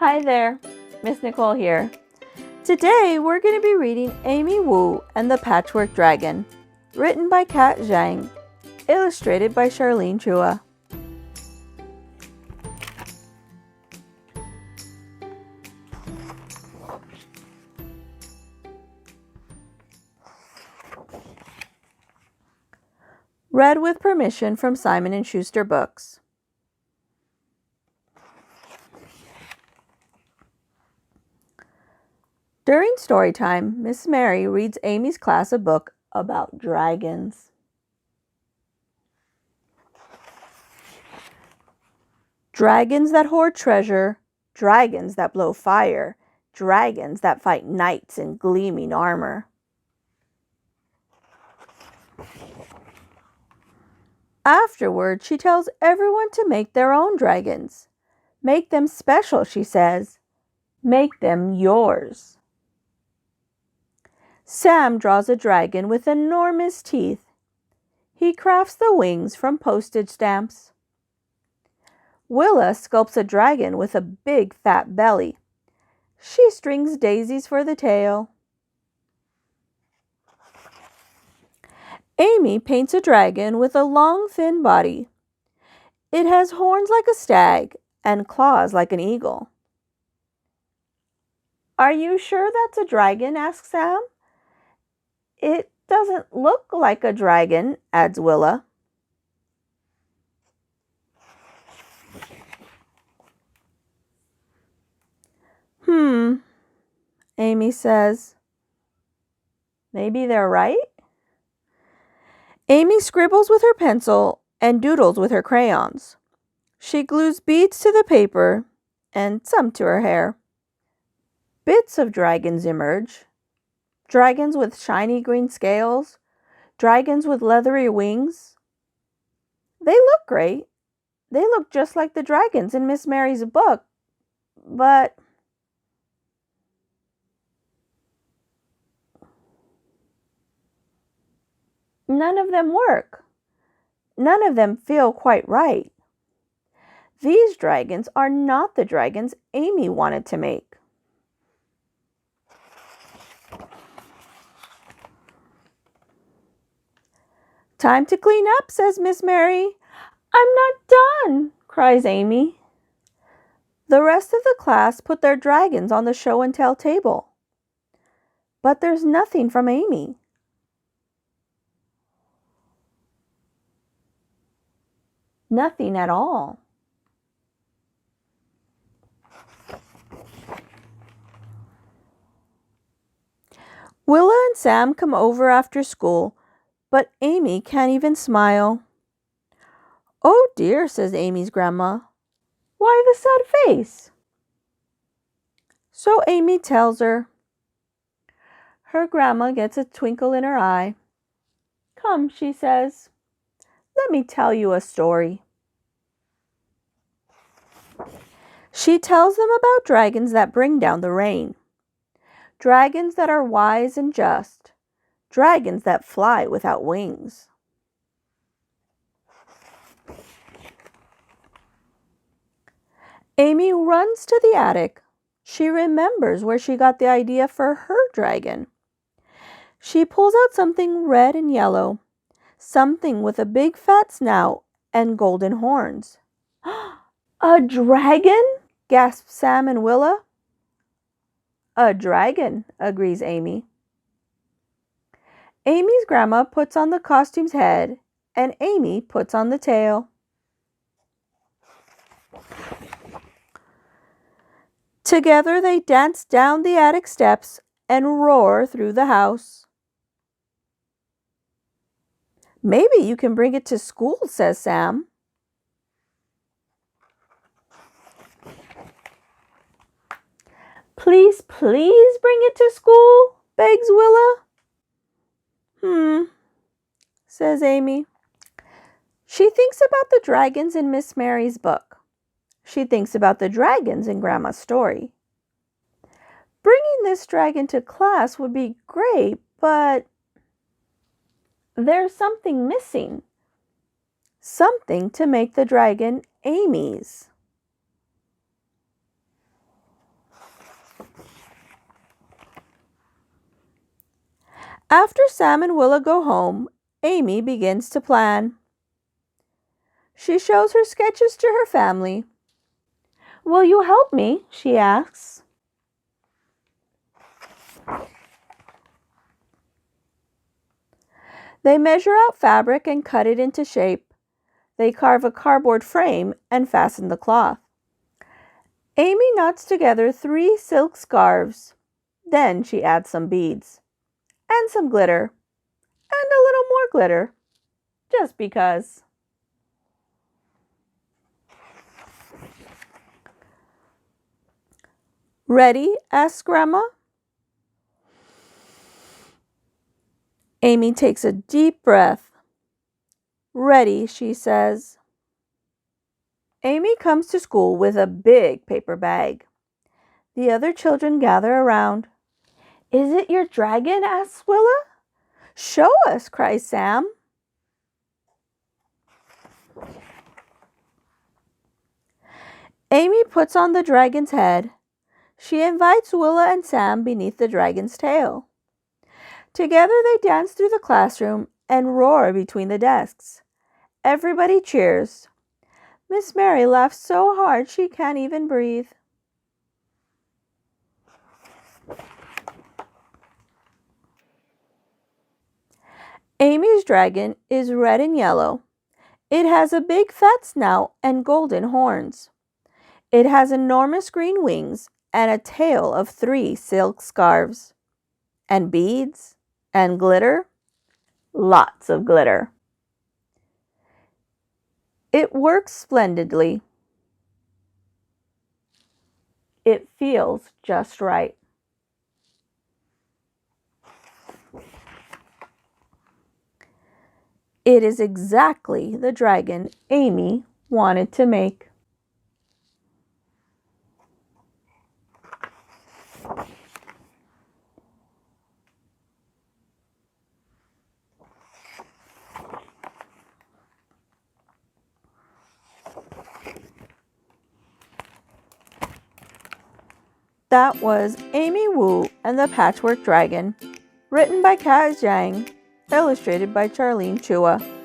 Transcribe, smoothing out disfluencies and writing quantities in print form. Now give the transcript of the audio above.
Hi there, Miss Nicole here. Today we're going to be reading Amy Wu and the Patchwork Dragon, written by Zhang, illustrated by Charlene Chua. Read with permission from Simon & Schuster Books. During story time, Miss Mary reads Amy's class a book about dragons. Dragons that hoard treasure, dragons that blow fire, dragons that fight knights in gleaming armor. Afterward, she tells everyone to make their own dragons. Make them special, she says. Make them yours. Sam draws a dragon with enormous teeth. He crafts the wings from postage stamps. Willa sculpts a dragon with a big fat belly. She strings daisies for the tail. Amy paints a dragon with a long, thin body. It has horns like a stag and claws like an eagle. "Are you sure that's a dragon?" asks Sam. "It doesn't look like a dragon," adds Willa. Amy says. "Maybe they're right?" Amy scribbles with her pencil and doodles with her crayons. She glues beads to the paper and some to her hair. Bits of dragons emerge. Dragons with shiny green scales. Dragons with leathery wings. They look great. They look just like the dragons in Miss Mary's book, but none of them work. None of them feel quite right. These dragons are not the dragons Amy wanted to make. "Time to clean up," says Miss Mary. "I'm not done," cries Amy. The rest of the class put their dragons on the show and tell table. But there's nothing from Amy. Nothing at all. Willa and Sam come over after school, but Amy can't even smile. "Oh dear," says Amy's grandma. "Why the sad face?" So Amy tells her. Her grandma gets a twinkle in her eye. "Come," she says, "let me tell you a story." She tells them about dragons that bring down the rain. Dragons that are wise and just. Dragons that fly without wings. Amy runs to the attic. She remembers where she got the idea for her dragon. She pulls out something red and yellow, something with a big fat snout and golden horns. "A dragon?" gasp Sam and Willa. "A dragon," agrees Amy. Amy's grandma puts on the costume's head, and Amy puts on the tail. Together they dance down the attic steps and roar through the house. "Maybe you can bring it to school," says Sam. "Please, please bring it to school," begs Willa. Says Amy. She thinks about the dragons in Miss Mary's book. She thinks about the dragons in Grandma's story. Bringing this dragon to class would be great, but there's something missing. Something to make the dragon Amy's. After Sam and Willa go home, Amy begins to plan. She shows her sketches to her family. "Will you help me?" she asks. They measure out fabric and cut it into shape. They carve a cardboard frame and fasten the cloth. Amy knots together 3 silk scarves. Then she adds some beads, and some glitter, and a little more glitter, just because. "Ready?" asks Grandma. Amy takes a deep breath. "Ready," she says. Amy comes to school with a big paper bag. The other children gather around. "Is it your dragon?" asks Willa. "Show us," cries Sam. Amy puts on the dragon's head. She invites Willa and Sam beneath the dragon's tail. Together they dance through the classroom and roar between the desks. Everybody cheers. Miss Mary laughs so hard she can't even breathe. Amy's dragon is red and yellow. It has a big fat snout and golden horns. It has enormous green wings and a tail of 3 silk scarves. And beads and glitter. Lots of glitter. It works splendidly. It feels just right. It is exactly the dragon Amy wanted to make. That was Amy Wu and the Patchwork Dragon, written by Zhang, illustrated by Charlene Chua.